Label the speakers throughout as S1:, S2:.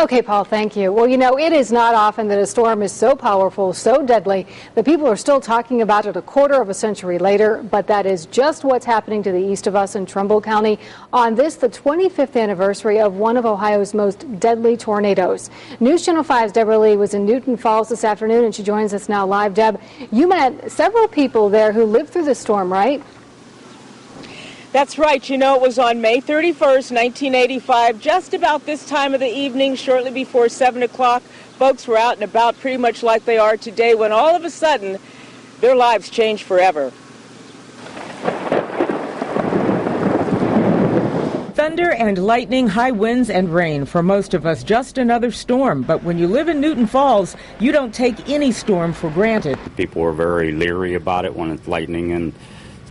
S1: Okay, Paul, thank you. Well, you know, it is not often that a storm is so powerful, so deadly, that people are still talking about it a quarter of a century later, but that is just what's happening to the east of us in Trumbull County on this, the 25th anniversary of one of Ohio's most deadly tornadoes. News Channel 5's Deb Lee was in Newton Falls this afternoon, and she joins us now live. Deb, you met several people there who lived through the storm, right?
S2: That's right. You know, it was on May 31st, 1985, just about this time of the evening, shortly before 7 o'clock. Folks were out and about pretty much like they are today when all of a sudden their lives changed forever.
S3: Thunder and lightning, high winds and rain. For most of us, just another storm. But when you live in Newton Falls, you don't take any storm for granted.
S4: People are very leery about it when it's lightning and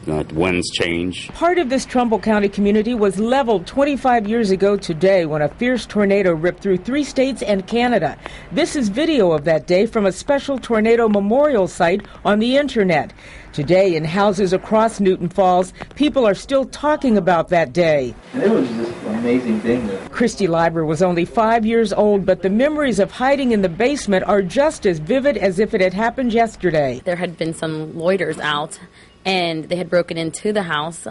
S4: the winds change.
S3: Part of this Trumbull County community was leveled 25 years ago today when a fierce tornado ripped through 3 states and Canada. This is video of that day from a special tornado memorial site on the internet. Today, in houses across Newton Falls, people are still talking about that day.
S5: And it was just an amazing thing.
S3: CHRISTIE LIBER was only 5 years old, but the memories of hiding in the basement are just as vivid as if it had happened yesterday.
S6: There had been some loiters out, and they had broken into the house.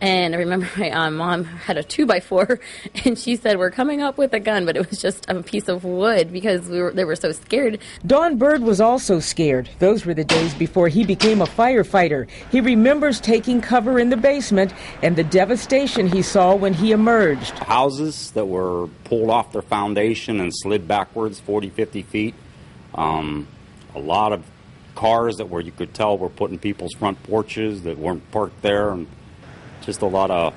S6: And I remember my mom had a 2x4, and she said, "We're coming up with a gun," but it was just a piece of wood because they were so scared.
S3: Don Bird was also scared. Those were the days before he became a firefighter. He remembers taking cover in the basement and the devastation he saw when he emerged.
S4: Houses that were pulled off their foundation and slid backwards 40, 50 feet. A lot of cars that you could tell were put in people's front porches that weren't parked there, and just a lot of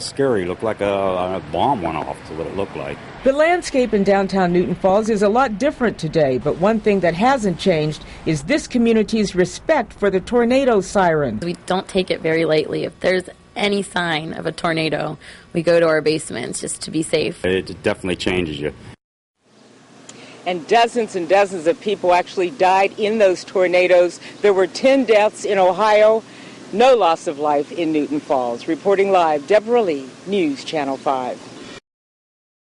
S4: scary. Looked like a bomb went off, is what it looked like.
S3: The landscape in downtown Newton Falls is a lot different today, but one thing that hasn't changed is this community's respect for the tornado siren.
S6: We don't take it very lightly. If there's any sign of a tornado, we go to our basements just to be safe.
S4: It definitely changes you.
S2: And dozens of people actually died in those tornadoes. There were 10 deaths in Ohio. No loss of life in Newton Falls. Reporting live, Deb Lee, News Channel 5.